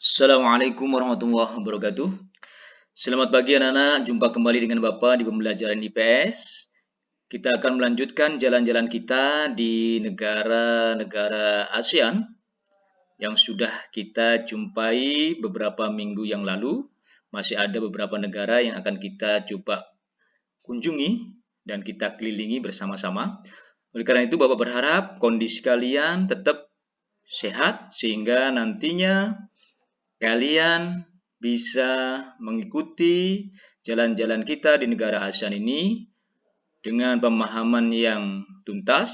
Assalamualaikum warahmatullahi wabarakatuh. Selamat pagi anak-anak, jumpa kembali dengan Bapak di pembelajaran IPS. Kita akan melanjutkan jalan-jalan kita di negara-negara ASEAN yang sudah kita jumpai beberapa minggu yang lalu. Masih ada beberapa negara yang akan kita coba kunjungi dan kita kelilingi bersama-sama. Oleh karena itu, Bapak berharap kondisi kalian tetap sehat sehingga nantinya kalian bisa mengikuti jalan-jalan kita di negara ASEAN ini dengan pemahaman yang tuntas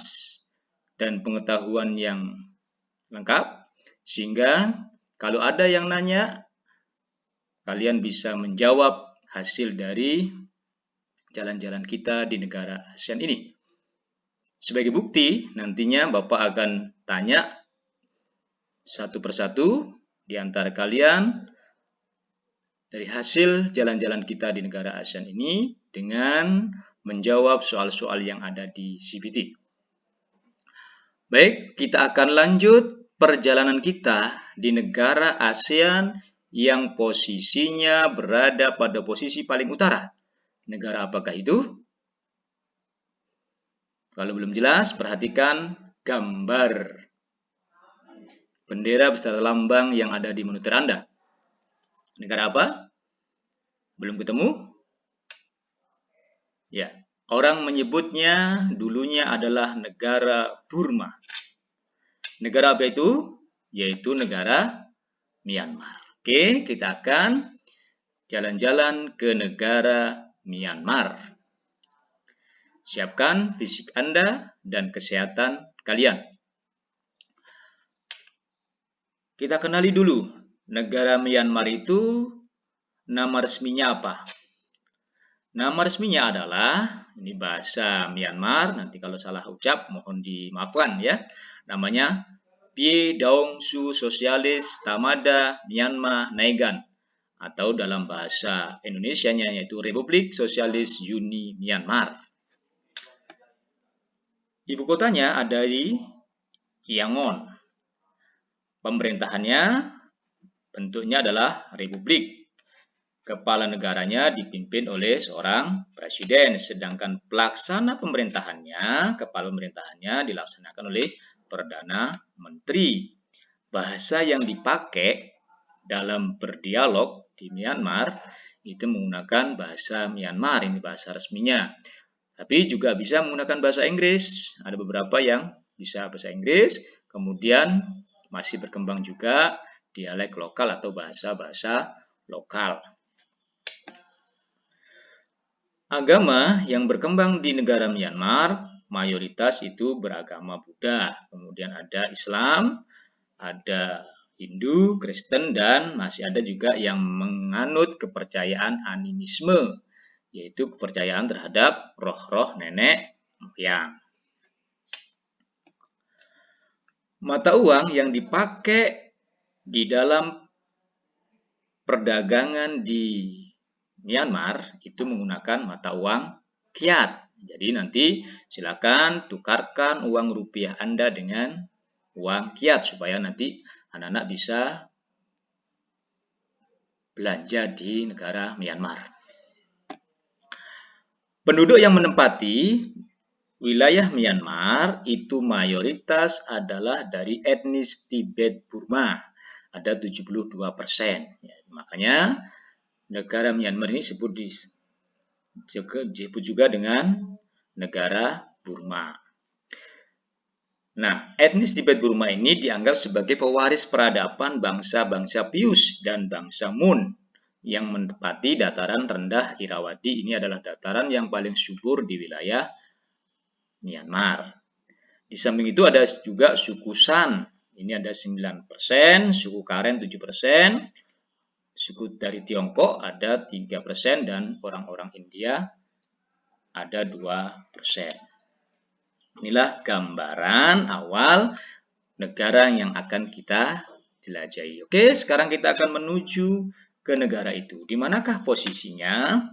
dan pengetahuan yang lengkap, sehingga kalau ada yang nanya, kalian bisa menjawab hasil dari jalan-jalan kita di negara ASEAN ini. Sebagai bukti, nantinya Bapak akan tanya satu persatu di antara kalian dari hasil jalan-jalan kita di negara ASEAN ini dengan menjawab soal-soal yang ada di CBT. Baik, kita akan lanjut perjalanan kita di negara ASEAN yang posisinya berada pada posisi paling utara. Negara apakah itu? Kalau belum jelas, perhatikan gambar bendera beserta lambang yang ada di monitor Anda. Negara apa? Belum ketemu? Ya, orang menyebutnya dulunya adalah negara Burma. Negara apa itu? Yaitu negara Myanmar. Oke, kita akan jalan-jalan ke negara Myanmar. Siapkan fisik Anda dan kesehatan kalian. Kita kenali dulu, negara Myanmar itu nama resminya apa? Nama resminya adalah, ini bahasa Myanmar, nanti kalau salah ucap mohon dimaafkan ya. Namanya Pye Daung Su Sosialis Tamada Myanmar Naigan, atau dalam bahasa Indonesianya yaitu Republik Sosialis Uni Myanmar. Ibu kotanya ada di Yangon. Pemerintahannya bentuknya adalah republik. Kepala negaranya dipimpin oleh seorang presiden, sedangkan pelaksana pemerintahannya, kepala pemerintahannya dilaksanakan oleh Perdana Menteri. Bahasa yang dipakai dalam berdialog di Myanmar itu menggunakan bahasa Myanmar, ini bahasa resminya. Tapi juga bisa menggunakan bahasa Inggris. Ada beberapa yang bisa bahasa Inggris, kemudian masih berkembang juga dialek lokal atau bahasa-bahasa lokal. Agama yang berkembang di negara Myanmar mayoritas itu beragama Buddha. Kemudian ada Islam, ada Hindu, Kristen, dan masih ada juga yang menganut kepercayaan animisme, yaitu kepercayaan terhadap roh-roh nenek moyang. Mata uang yang dipakai di dalam perdagangan di Myanmar itu menggunakan mata uang kyat. Jadi nanti silakan tukarkan uang rupiah Anda dengan uang kyat supaya nanti anak-anak bisa belanja di negara Myanmar. Penduduk yang menempati wilayah Myanmar itu mayoritas adalah dari etnis Tibet Burma. Ada 72%. Ya, makanya negara Myanmar ini disebut juga dengan negara Burma. Nah, etnis Tibet Burma ini dianggap sebagai pewaris peradaban bangsa-bangsa Pius dan bangsa Mun yang menempati dataran rendah Irrawaddy. Ini adalah dataran yang paling subur di wilayah Myanmar. Di samping itu ada juga suku San. Ini ada 9%, suku Karen 7%, suku dari Tiongkok ada 3%, dan orang-orang India ada 2%. Inilah gambaran awal negara yang akan kita jelajahi. Oke, sekarang kita akan menuju ke negara itu. Di manakah posisinya?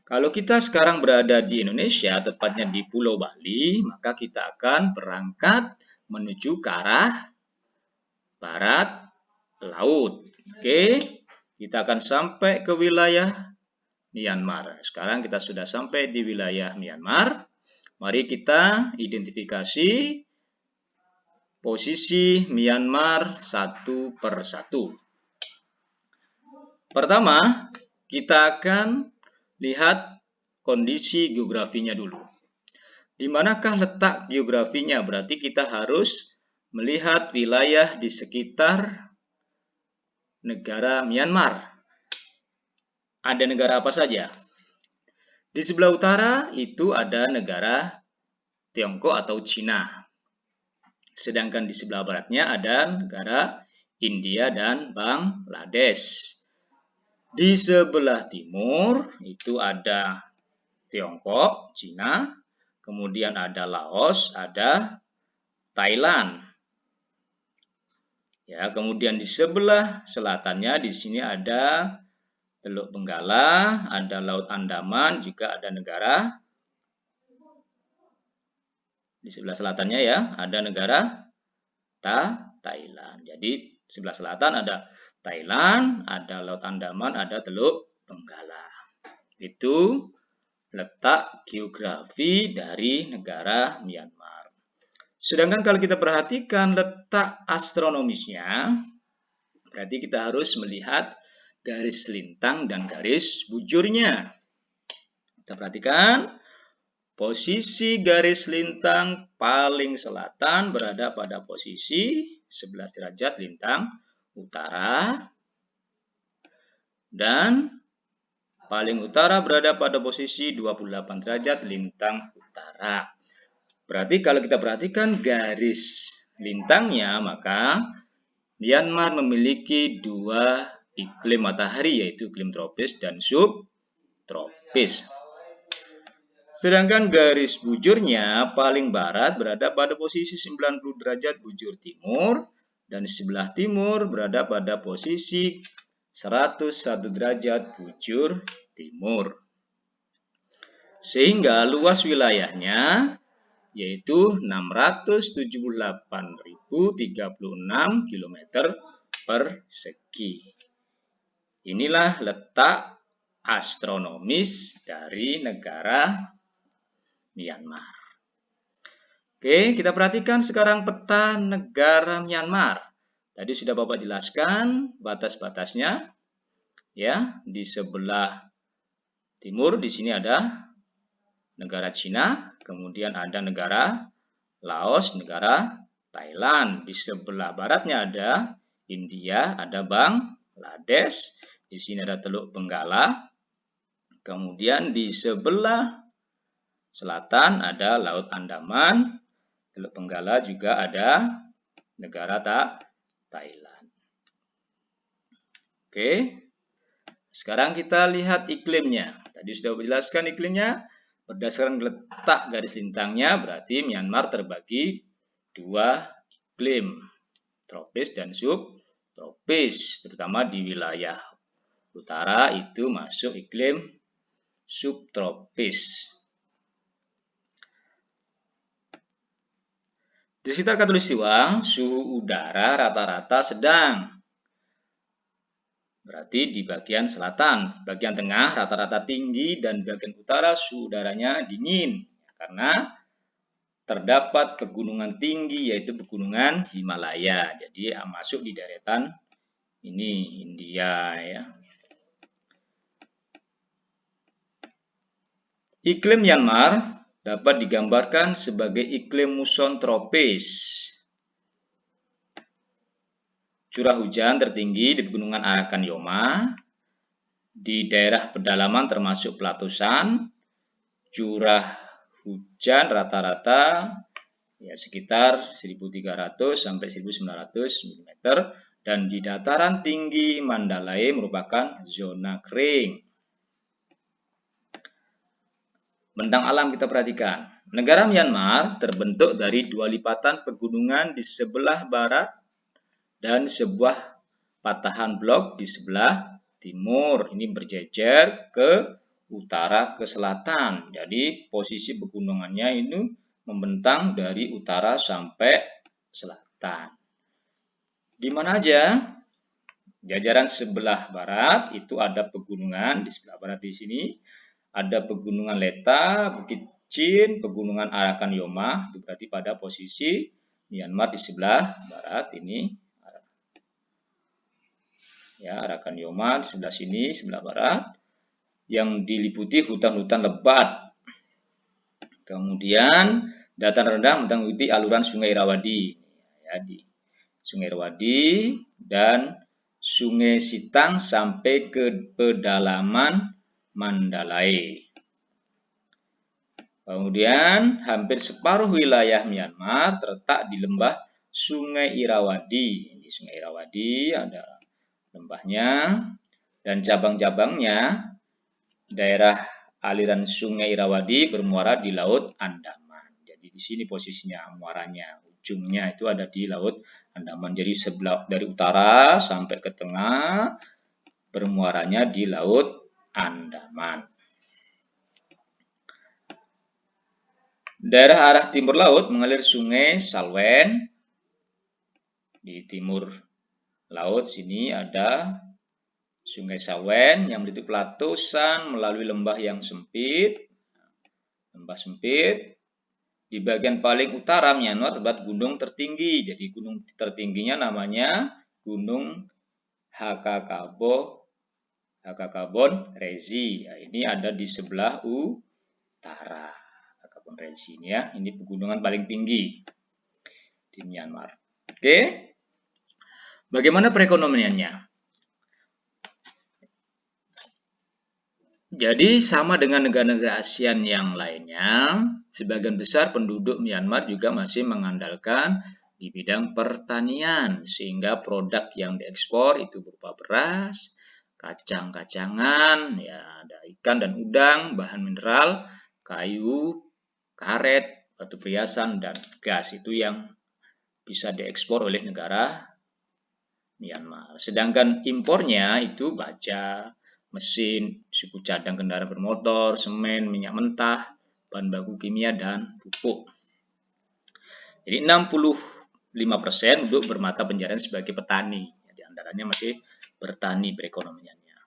Kalau kita sekarang berada di Indonesia, tepatnya di Pulau Bali, maka kita akan berangkat menuju ke arah barat laut. Oke, kita akan sampai ke wilayah Myanmar. Sekarang kita sudah sampai di wilayah Myanmar. Mari kita identifikasi posisi Myanmar satu per satu. Pertama, kita akan lihat kondisi geografinya dulu. Di manakah letak geografinya? Berarti kita harus melihat wilayah di sekitar negara Myanmar. Ada negara apa saja? Di sebelah utara itu ada negara Tiongkok atau Cina. Sedangkan di sebelah baratnya ada negara India dan Bangladesh. Di sebelah timur itu ada Tiongkok, Cina, kemudian ada Laos, ada Thailand. Ya, kemudian di sebelah selatannya di sini ada Teluk Benggala, ada Laut Andaman, juga ada negara di sebelah selatannya ya, ada negara Thailand. Jadi sebelah selatan ada Thailand, ada Laut Andaman, ada Teluk Benggala. Itu letak geografi dari negara Myanmar. Sedangkan kalau kita perhatikan letak astronomisnya, berarti kita harus melihat garis lintang dan garis bujurnya. Kita perhatikan posisi garis lintang paling selatan berada pada posisi 11 derajat lintang utara, dan paling utara berada pada posisi 28 derajat lintang utara. Berarti kalau kita perhatikan garis lintangnya, maka Myanmar memiliki dua iklim matahari, yaitu iklim tropis dan subtropis. Sedangkan garis bujurnya paling barat berada pada posisi 90 derajat bujur timur, dan di sebelah timur berada pada posisi 101 derajat bujur timur. Sehingga luas wilayahnya yaitu 678.036 km persegi. Inilah letak astronomis dari negara Myanmar. Oke, kita perhatikan sekarang peta negara Myanmar. Tadi sudah Bapak jelaskan batas-batasnya. Ya, di sebelah timur di sini ada negara Cina, kemudian ada negara Laos, negara Thailand. Di sebelah baratnya ada India, ada Bangladesh. Di sini ada Teluk Benggala. Kemudian di sebelah selatan ada Laut Andaman. Teluk Benggala juga ada negara Thailand. Oke. Sekarang kita lihat iklimnya. Tadi sudah dijelaskan iklimnya. Berdasarkan letak garis lintangnya, berarti Myanmar terbagi dua iklim, tropis dan subtropis. Terutama di wilayah utara itu masuk iklim subtropis. Di sekitar Khatulistiwa, suhu udara rata-rata sedang. Berarti di bagian selatan, bagian tengah rata-rata tinggi, dan bagian utara suhu udaranya dingin. Karena terdapat pegunungan tinggi, yaitu pegunungan Himalaya. Jadi masuk di deretan ini, India ya. Iklim Myanmar dapat digambarkan sebagai iklim muson tropis. Curah hujan tertinggi di pegunungan Arakan Yoma, di daerah pedalaman termasuk pelatusan, curah hujan rata-rata ya sekitar 1.300 sampai 1.900 mm, dan di dataran tinggi Mandalay merupakan zona kering. Bentang alam kita perhatikan. Negara Myanmar terbentuk dari dua lipatan pegunungan di sebelah barat dan sebuah patahan blok di sebelah timur. Ini berjejer ke utara ke selatan. Jadi posisi pegunungannya ini membentang dari utara sampai selatan. Di mana aja? Jajaran sebelah barat itu ada pegunungan di sebelah barat di sini. Ada pegunungan Leta, Bukit Chin, pegunungan Arakan Yoma. Itu berarti pada posisi Myanmar di sebelah barat ini. Ya, Arakan Yoma di sebelah sini, sebelah barat. Yang diliputi hutan-hutan lebat. Kemudian dataran rendah mengikuti aluran Sungai Irrawaddy. Ya, di Sungai Irrawaddy dan Sungai Sitang sampai ke pedalaman Mandalay. Kemudian hampir separuh wilayah Myanmar terletak di lembah Sungai Irrawaddy. Di Sungai Irrawaddy ada lembahnya dan cabang-cabangnya. Daerah aliran Sungai Irrawaddy bermuara di Laut Andaman. Jadi di sini posisinya muaranya. Ujungnya itu ada di Laut Andaman. Jadi sebelah dari utara sampai ke tengah bermuaranya di Laut Andaman. Daerah arah timur laut mengalir Sungai Salween. Di timur laut sini ada Sungai Salween yang menutup pelatasan melalui lembah yang sempit. Lembah sempit. Di bagian paling utara Myanmar terdapat gunung tertinggi. Jadi gunung tertingginya namanya Gunung Hakakabon Rezi. Ya, ini ada di sebelah utara. Hakakabon Rezi ini ya. Ini pegunungan paling tinggi di Myanmar. Oke. Bagaimana perekonomiannya? Jadi sama dengan negara-negara ASEAN yang lainnya, sebagian besar penduduk Myanmar juga masih mengandalkan di bidang pertanian, sehingga produk yang diekspor itu berupa beras, kacang-kacangan, ya ada ikan dan udang, bahan mineral, kayu, karet, batu perhiasan, dan gas itu yang bisa diekspor oleh negara Myanmar. Sedangkan impornya itu baja, mesin, suku cadang kendaraan bermotor, semen, minyak mentah, bahan baku kimia, dan pupuk. Jadi 65% untuk bermata pencaharian sebagai petani. Di antaranya masih bertani perekonomiannya.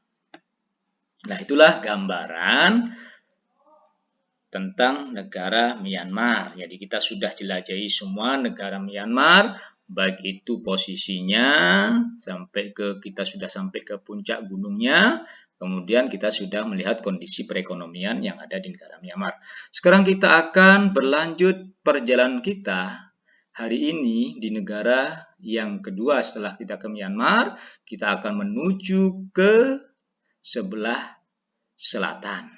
Nah, itulah gambaran tentang negara Myanmar. Jadi kita sudah jelajahi semua negara Myanmar, baik itu posisinya kita sudah sampai ke puncak gunungnya, kemudian kita sudah melihat kondisi perekonomian yang ada di negara Myanmar. Sekarang kita akan berlanjut perjalanan kita hari ini di negara yang kedua setelah kita ke Myanmar. Kita akan menuju ke sebelah selatan.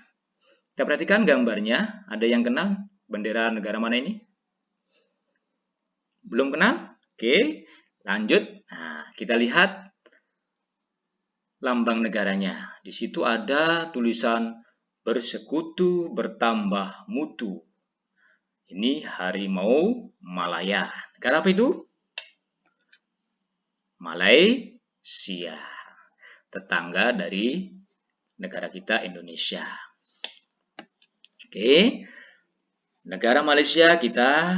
Kita perhatikan gambarnya, ada yang kenal bendera negara mana ini? Belum kenal? Oke, lanjut. Nah, kita lihat lambang negaranya. Di situ ada tulisan bersekutu bertambah mutu. Ini harimau Malaya. Negara apa itu? Malaysia. Tetangga dari negara kita Indonesia. Oke, negara Malaysia kita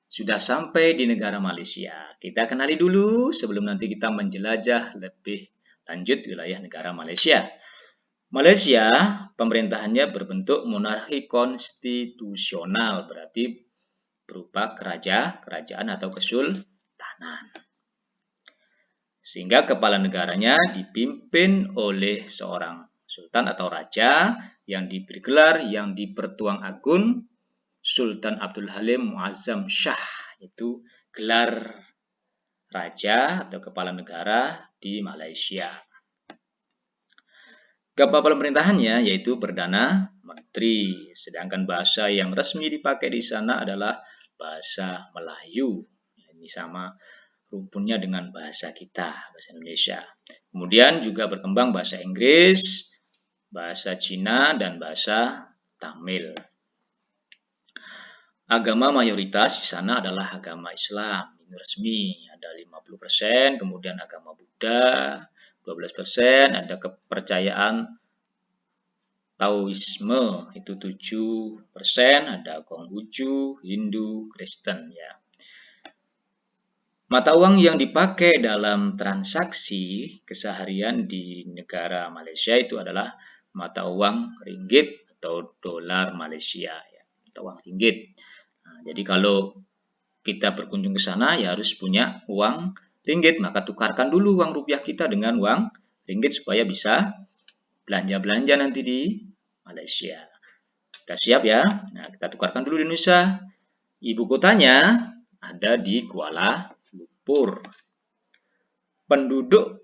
sudah sampai di negara Malaysia. Kita kenali dulu sebelum nanti kita menjelajah lebih lanjut wilayah negara Malaysia. Malaysia pemerintahannya berbentuk monarki konstitusional, berarti berupa kerajaan atau kesultanan. Sehingga kepala negaranya dipimpin oleh seorang sultan atau raja yang diberi gelar yang dipertuang agung Sultan Abdul Halim Muazzam Shah, itu gelar raja atau kepala negara di Malaysia. Kepala pemerintahannya yaitu Perdana Menteri, sedangkan bahasa yang resmi dipakai di sana adalah bahasa Melayu. Ini sama rumpunnya dengan bahasa kita, bahasa Indonesia. Kemudian juga berkembang bahasa Inggris, bahasa Cina, dan bahasa Tamil. Agama mayoritas di sana adalah agama Islam, ini resmi, ada 50%, kemudian agama Buddha, 12%, ada kepercayaan Taoisme, itu 7%, ada Konghucu, Hindu, Kristen, ya. Mata uang yang dipakai dalam transaksi keseharian di negara Malaysia itu adalah mata uang ringgit atau dolar Malaysia, ya, mata uang ringgit. Nah, jadi kalau kita berkunjung ke sana ya harus punya uang ringgit, maka tukarkan dulu uang rupiah kita dengan uang ringgit supaya bisa belanja-belanja nanti di Malaysia. Sudah siap ya? Nah, kita tukarkan dulu di Indonesia. Ibu kotanya ada di Kuala Lumpur. Penduduk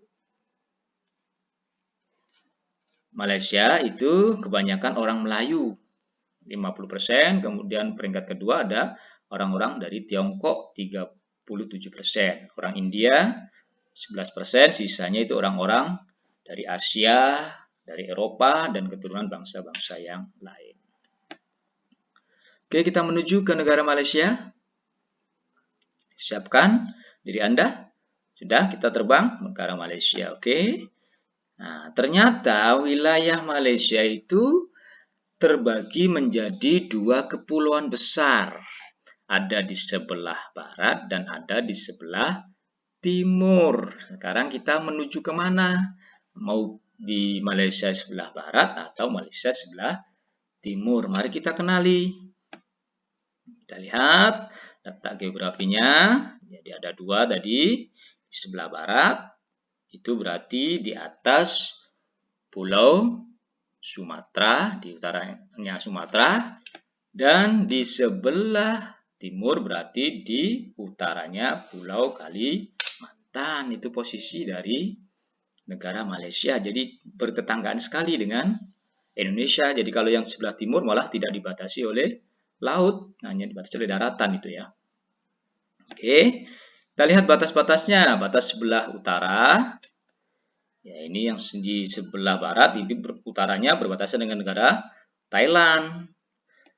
Malaysia itu kebanyakan orang Melayu, 50%, kemudian peringkat kedua ada orang-orang dari Tiongkok, 37%, orang India 11%, sisanya itu orang-orang dari Asia, dari Eropa, dan keturunan bangsa-bangsa yang lain. Oke, kita menuju ke negara Malaysia. Siapkan diri Anda. Sudah, kita terbang negara Malaysia. Oke. Nah, ternyata wilayah Malaysia itu terbagi menjadi 2 kepulauan besar. Ada di sebelah barat dan ada di sebelah timur. Sekarang kita menuju ke mana? Mau di Malaysia sebelah barat atau Malaysia sebelah timur? Mari kita kenali. Kita lihat letak geografinya. Jadi ada 2 tadi. Di sebelah barat itu berarti di atas Pulau Sumatera, di utaranya Sumatera, dan di sebelah timur berarti di utaranya Pulau Kalimantan. Itu posisi dari negara Malaysia. Jadi bertetanggaan sekali dengan Indonesia. Jadi kalau yang sebelah timur malah tidak dibatasi oleh laut, hanya dibatasi oleh daratan itu ya. Oke, kita lihat batas-batasnya. Batas sebelah utara, ya ini yang di sebelah barat, ini utaranya berbatasan dengan negara Thailand.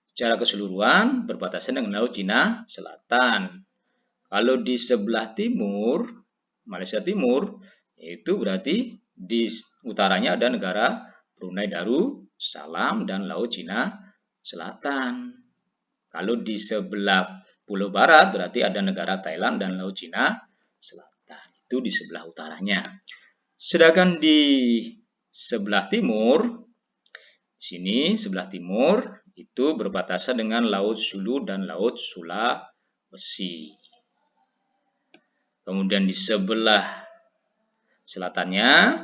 Secara keseluruhan berbatasan dengan Laut Cina Selatan. Kalau di sebelah timur, Malaysia Timur, itu berarti di utaranya ada negara Brunei Darussalam dan Laut Cina Selatan. Kalau di sebelah Pulau Barat berarti ada negara Thailand dan Laut Cina Selatan. Itu di sebelah utaranya. Sedangkan di sebelah timur, sini sebelah timur itu berbatasan dengan Laut Sulu dan Laut Sulawesi. Kemudian di sebelah selatannya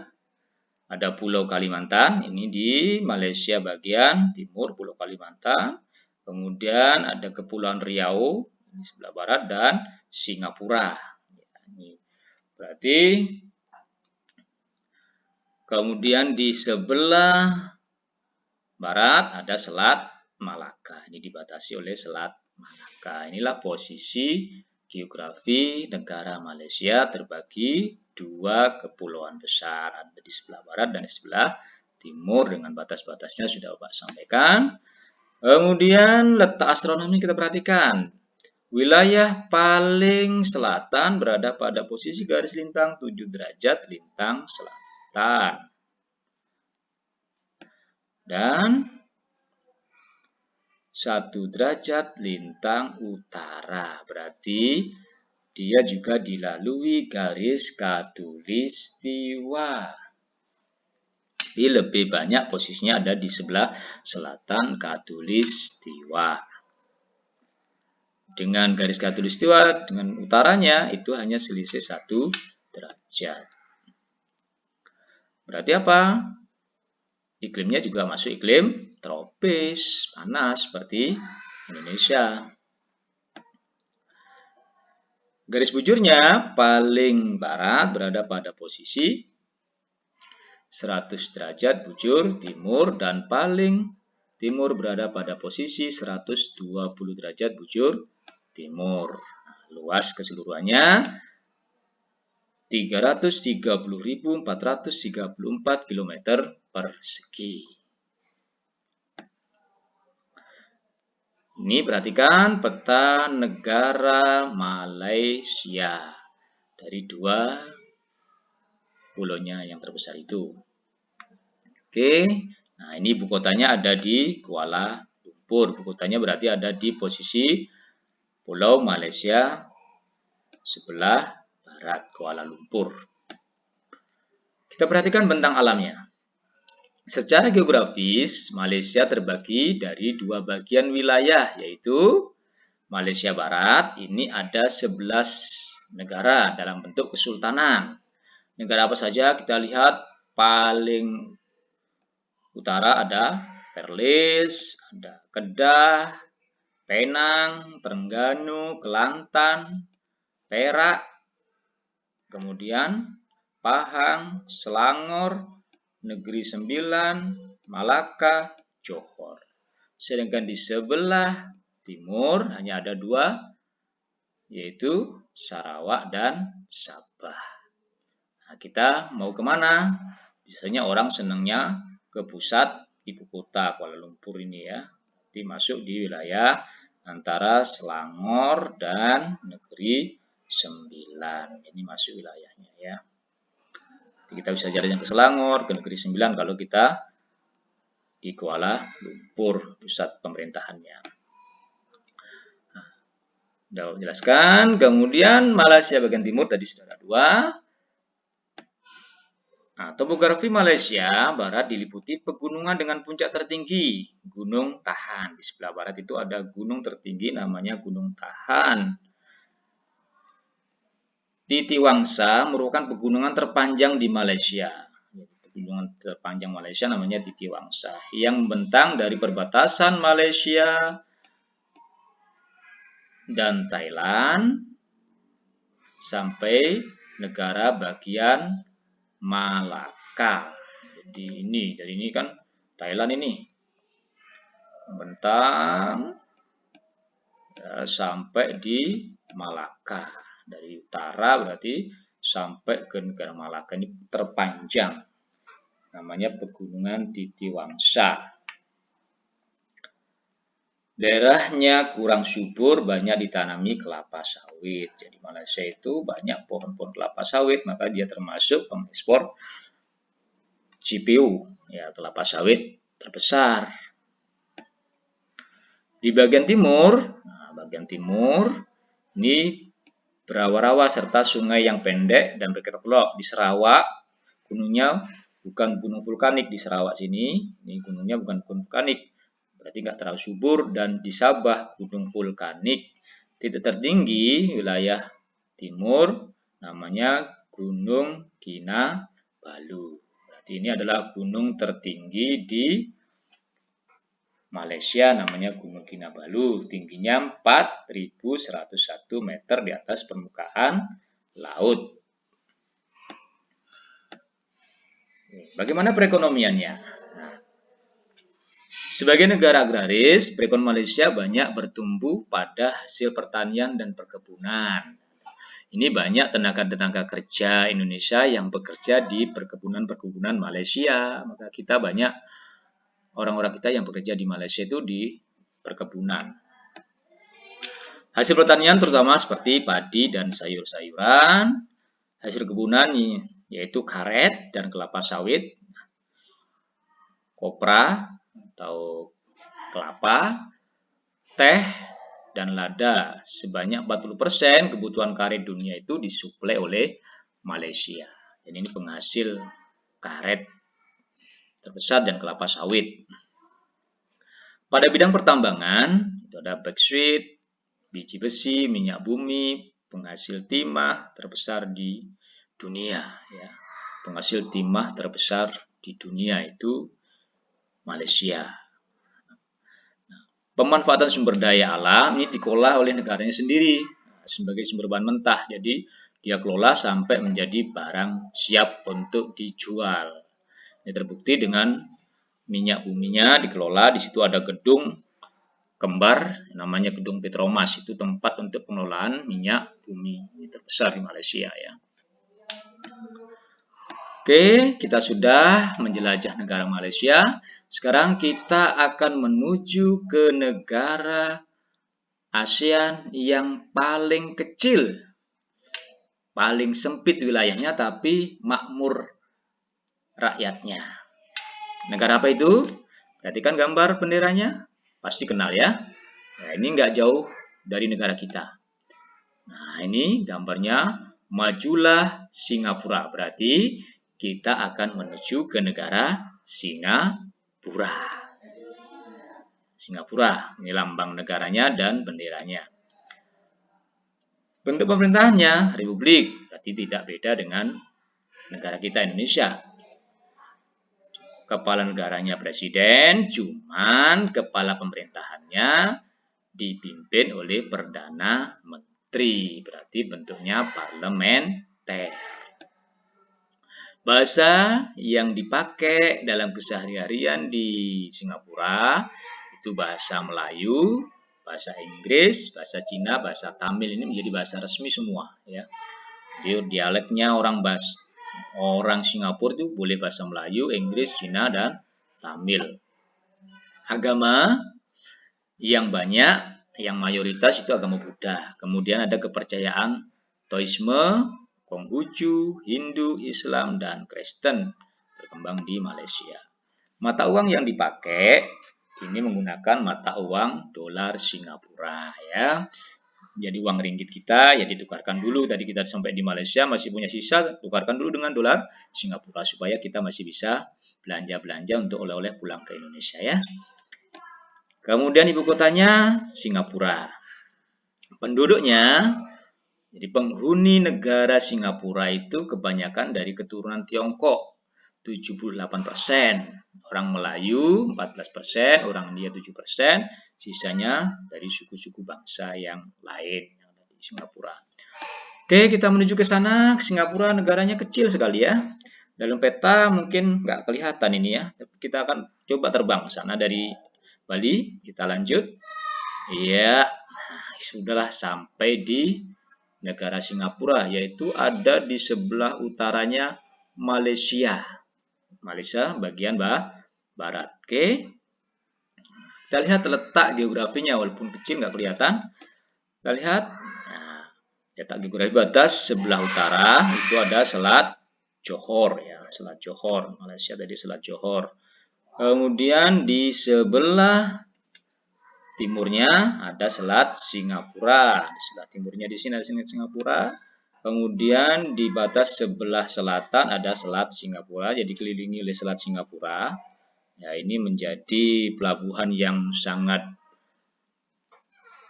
ada Pulau Kalimantan. Ini di Malaysia bagian timur Pulau Kalimantan. Kemudian ada Kepulauan Riau, ini sebelah barat, dan Singapura. Ini berarti kemudian di sebelah barat ada Selat Malaka. Ini dibatasi oleh Selat Malaka. Inilah posisi geografi negara Malaysia terbagi 2 kepulauan besar. Ada di sebelah barat dan di sebelah timur dengan batas-batasnya sudah Bapak sampaikan. Kemudian letak astronomi kita perhatikan. Wilayah paling selatan berada pada posisi garis lintang 7 derajat lintang selatan. Dan 1 derajat lintang utara. Berarti dia juga dilalui garis khatulistiwa. Tapi lebih banyak posisinya ada di sebelah selatan khatulistiwa. Dengan garis khatulistiwa dengan utaranya itu hanya selisih 1 derajat. Berarti apa? Iklimnya juga masuk iklim tropis, panas seperti Indonesia. Garis bujurnya paling barat berada pada posisi 100 derajat bujur timur dan paling timur berada pada posisi 120 derajat bujur timur. Luas keseluruhannya 330.434 km persegi. Ini perhatikan peta negara Malaysia dari 2 pulaunya yang terbesar itu. Oke, nah ini ibu kotanya ada di Kuala Lumpur. Ibu kotanya berarti ada di posisi Pulau Malaysia sebelah Barat, Kuala Lumpur. Kita perhatikan bentang alamnya. Secara geografis, Malaysia terbagi dari dua bagian wilayah, yaitu Malaysia Barat. Ini ada 11 negara dalam bentuk kesultanan. Negara apa saja? Kita lihat paling utara ada Perlis, ada Kedah, Penang, Terengganu, Kelantan, Perak, kemudian Pahang, Selangor, Negeri Sembilan, Malaka, Johor. Sedangkan di sebelah timur hanya ada dua, yaitu Sarawak dan Sabah. Nah, kita mau kemana? Biasanya orang senangnya ke pusat ibu kota Kuala Lumpur ini ya. Nanti masuk di wilayah antara Selangor dan Negeri Sembilan. Ini masuk wilayahnya ya. Kita bisa jalan ke Selangor, ke Negeri Sembilan kalau kita di Kuala Lumpur, pusat pemerintahannya. Nah, sudah jelaskan. Kemudian Malaysia bagian timur tadi sudah ada dua. Nah, topografi Malaysia Barat diliputi pegunungan dengan puncak tertinggi, Gunung Tahan. Di sebelah barat itu ada gunung tertinggi namanya Gunung Tahan. Titiwangsa merupakan pegunungan terpanjang di Malaysia. Pegunungan terpanjang Malaysia namanya Titiwangsa, yang membentang dari perbatasan Malaysia dan Thailand sampai negara bagian Malaka. Jadi dari ini kan Thailand ini membentang ya, sampai di Malaka. Dari utara berarti sampai ke negara Malaka, ini terpanjang. Namanya Pegunungan Titiwangsa. Daerahnya kurang subur, banyak ditanami kelapa sawit. Jadi Malaysia itu banyak pohon-pohon kelapa sawit, maka dia termasuk pengekspor CPO, ya kelapa sawit terbesar. Di bagian timur, ini berawa-rawa serta sungai yang pendek dan berkelok. Di Sarawak, gunungnya bukan gunung vulkanik di Sarawak sini. Ini gunungnya bukan gunung vulkanik, berarti nggak terlalu subur. Dan di Sabah, gunung vulkanik. Titik tertinggi wilayah timur namanya Gunung Kinabalu. Berarti ini adalah gunung tertinggi di Malaysia, namanya Gunung Kinabalu, tingginya 4.101 meter di atas permukaan laut. Bagaimana perekonomiannya? Nah, sebagai negara agraris, perekonomian Malaysia banyak bertumbuh pada hasil pertanian dan perkebunan. Ini banyak tenaga kerja Indonesia yang bekerja di perkebunan Malaysia. Maka kita banyak orang-orang kita yang bekerja di Malaysia itu di perkebunan. Hasil pertanian terutama seperti padi dan sayur-sayuran. Hasil kebunan yaitu karet dan kelapa sawit, kopra atau kelapa, teh, dan lada. Sebanyak 40% kebutuhan karet dunia itu disuplai oleh Malaysia. Jadi ini penghasil karet terbesar dan kelapa sawit. Pada bidang pertambangan, itu ada bauxite, biji besi, minyak bumi, penghasil timah terbesar di dunia. Ya. Penghasil timah terbesar di dunia itu Malaysia. Pemanfaatan sumber daya alam ini dikelola oleh negaranya sendiri sebagai sumber bahan mentah. Jadi dia kelola sampai menjadi barang siap untuk dijual. Ini terbukti dengan minyak buminya dikelola. Di situ ada gedung kembar namanya gedung Petromas. Itu tempat untuk pengelolaan minyak bumi. Ini terbesar di Malaysia ya. Oke, kita sudah menjelajah negara Malaysia. Sekarang kita akan menuju ke negara ASEAN yang paling kecil, paling sempit wilayahnya tapi makmur rakyatnya. Negara apa itu? Perhatikan gambar benderanya, pasti kenal ya. Nah, ini nggak jauh dari negara kita. Nah, ini gambarnya majulah Singapura. Berarti kita akan menuju ke negara Singapura. Singapura, ini lambang negaranya dan benderanya. Bentuk pemerintahannya republik, berarti tidak beda dengan negara kita Indonesia. Kepala negaranya presiden, cuman kepala pemerintahannya dipimpin oleh Perdana Menteri, berarti bentuknya parlementer. Bahasa yang dipakai dalam keseharian di Singapura itu bahasa Melayu, bahasa Inggris, bahasa Cina, bahasa Tamil, ini menjadi bahasa resmi semua ya. Jadi dialeknya orang Singapura itu boleh bahasa Melayu, Inggris, Cina, dan Tamil. Agama yang banyak, yang mayoritas itu agama Buddha. Kemudian ada kepercayaan Taoisme, Konghucu, Hindu, Islam, dan Kristen berkembang di Malaysia. Mata uang yang dipakai ini menggunakan mata uang dolar Singapura ya. Jadi uang ringgit kita ya ditukarkan dulu. Tadi kita sampai di Malaysia masih punya sisa, tukarkan dulu dengan dolar Singapura supaya kita masih bisa belanja-belanja untuk oleh-oleh pulang ke Indonesia ya. Kemudian ibu kotanya Singapura. Penduduknya, jadi penghuni negara Singapura itu kebanyakan dari keturunan Tiongkok, 78%. Orang Melayu 14%, orang India 7%, sisanya dari suku-suku bangsa yang lain yang ada di Singapura. Oke, kita menuju ke sana. Singapura negaranya kecil sekali ya. Dalam peta mungkin nggak kelihatan ini ya. Kita akan coba terbang ke sana dari Bali. Kita lanjut. Ya, sudahlah sampai di negara Singapura, yaitu ada di sebelah utaranya Malaysia. Malaysia bagian barat. Oke. Kita lihat letak geografinya, walaupun kecil nggak kelihatan. Kita lihat letak geografi batas sebelah utara itu ada Selat Johor ya, Selat Johor. Malaysia tadi Selat Johor. Kemudian di sebelah timurnya ada Selat Singapura. Di sebelah timurnya di sini ada Selat Singapura. Kemudian di batas sebelah selatan ada Selat Singapura, jadi dikelilingi oleh Selat Singapura. Ya, ini menjadi pelabuhan yang sangat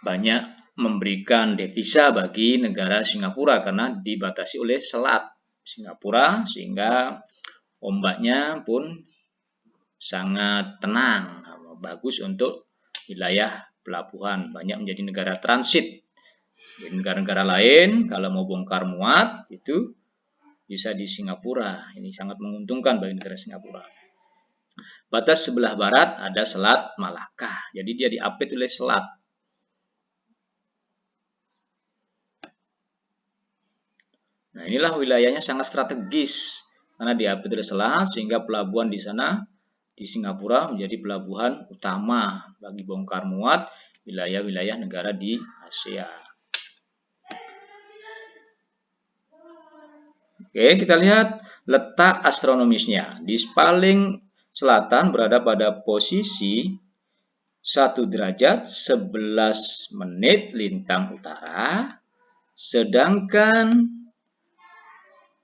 banyak memberikan devisa bagi negara Singapura karena dibatasi oleh Selat Singapura sehingga ombaknya pun sangat tenang, bagus untuk wilayah pelabuhan, banyak menjadi negara transit. Di negara-negara lain kalau mau bongkar muat itu bisa di Singapura. Ini sangat menguntungkan bagi negara Singapura. Batas sebelah barat ada Selat Malaka. Jadi dia diapit oleh selat. Nah, inilah wilayahnya sangat strategis karena diapit oleh selat sehingga pelabuhan di sana di Singapura menjadi pelabuhan utama bagi bongkar muat wilayah-wilayah negara di Asia. Oke, kita lihat letak astronomisnya. Di paling selatan berada pada posisi 1 derajat 11 menit lintang utara, sedangkan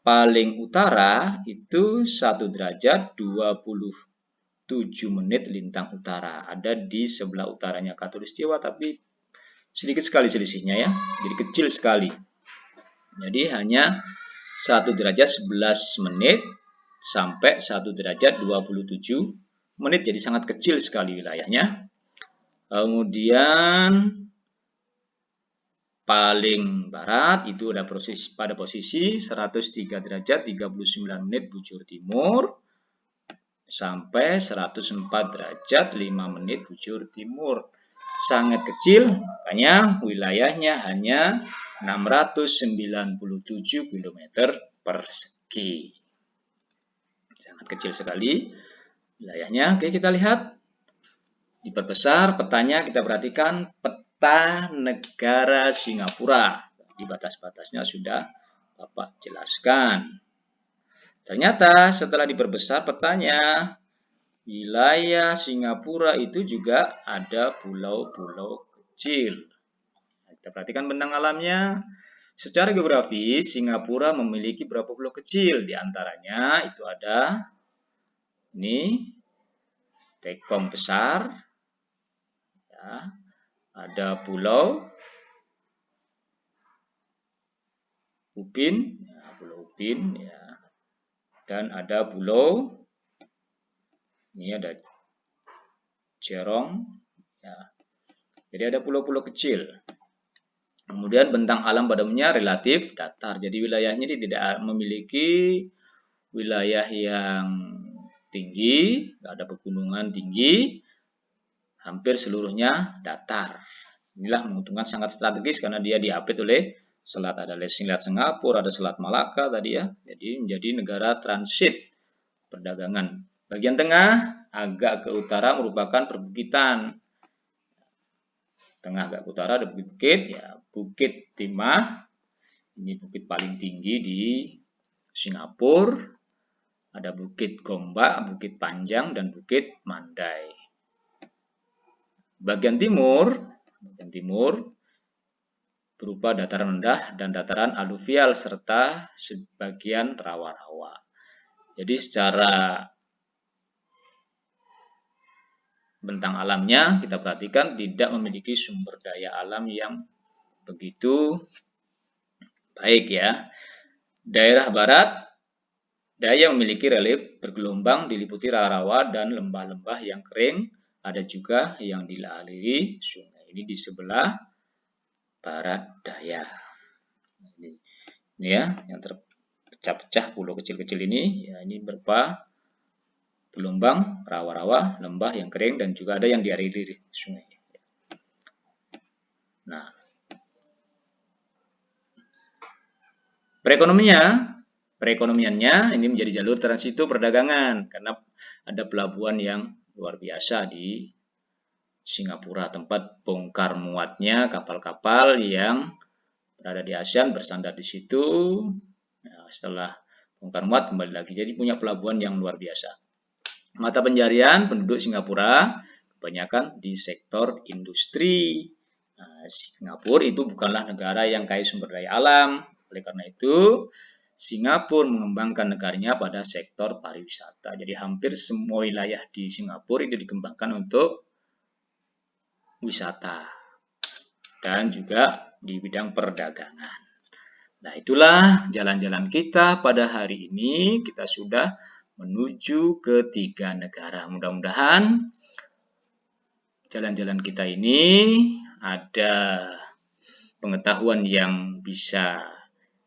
paling utara itu 1 derajat 27 menit lintang utara. Ada di sebelah utaranya Khatulistiwa, tapi sedikit sekali selisihnya ya, jadi kecil sekali. Jadi hanya 1 derajat 11 menit sampai 1 derajat 27 menit, jadi sangat kecil sekali wilayahnya. Kemudian paling barat itu ada pada posisi 103 derajat 39 menit bujur timur sampai 104 derajat 5 menit bujur timur. Sangat kecil, makanya wilayahnya hanya 697 km persegi. Sangat kecil sekali wilayahnya. Oke, kita lihat. Diperbesar petanya, kita perhatikan peta negara Singapura. Di batas-batasnya sudah Bapak jelaskan. Ternyata setelah diperbesar petanya, wilayah Singapura itu juga ada pulau-pulau kecil. Kita perhatikan bentang alamnya. Secara geografis, Singapura memiliki beberapa pulau kecil. Di antaranya itu ada ini Tekong besar, ya, ada Pulau Upin, ya, dan ada pulau ini ada Cerong, ya. Jadi ada pulau-pulau kecil. Kemudian bentang alam pada umumnya relatif datar. Jadi wilayahnya ini tidak memiliki wilayah yang tinggi, tidak ada pegunungan tinggi, hampir seluruhnya datar. Inilah menguntungkan sangat strategis karena dia diapit oleh selat, ada Selat Singapura, ada Selat Malaka tadi ya. Jadi menjadi negara transit perdagangan. Bagian tengah agak ke utara merupakan perbukitan. Tengah agak ke utara ada bukit, ya Bukit Timah. Ini bukit paling tinggi di Singapura. Ada Bukit Gombak, Bukit Panjang, dan Bukit Mandai. Bagian timur berupa dataran rendah dan dataran aluvial serta sebagian rawa-rawa. Jadi secara bentang alamnya kita perhatikan tidak memiliki sumber daya alam yang begitu baik ya. Daerah barat daya memiliki relief bergelombang diliputi rawa-rawa dan lembah-lembah yang kering, ada juga yang dilaliri sungai. Ini di sebelah barat daya. Ini ya, yang terpecah-pecah pulau kecil-kecil ini, ya ini berupa gelombang, rawa-rawa, lembah yang kering, dan juga ada yang dialiri sungai. Nah, perekonomiannya ini menjadi jalur transitu perdagangan karena ada pelabuhan yang luar biasa di Singapura, tempat bongkar muatnya kapal-kapal yang berada di ASEAN bersandar di situ. Nah, setelah bongkar muat kembali lagi, jadi punya pelabuhan yang luar biasa. Mata pencarian penduduk Singapura kebanyakan di sektor industri. Nah, Singapura itu bukanlah negara yang kaya sumber daya alam. Oleh karena itu, Singapura mengembangkan negaranya pada sektor pariwisata. Jadi hampir semua wilayah di Singapura itu dikembangkan untuk wisata dan juga di bidang perdagangan. Nah, itulah jalan-jalan kita pada hari ini. Kita sudah menuju ke 3 negara. Mudah-mudahan jalan-jalan kita ini ada pengetahuan yang bisa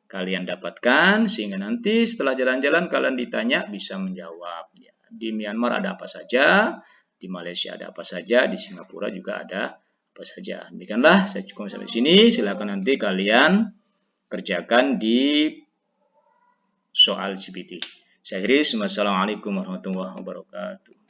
kalian dapatkan sehingga nanti setelah jalan-jalan kalian ditanya bisa menjawab. Ya, di Myanmar ada apa saja, di Malaysia ada apa saja, di Singapura juga ada apa saja. Demikianlah, saya cukup sampai sini. Silakan nanti kalian kerjakan di soal GPT. Saya akhiri. Wassalamualaikum warahmatullahi wabarakatuh.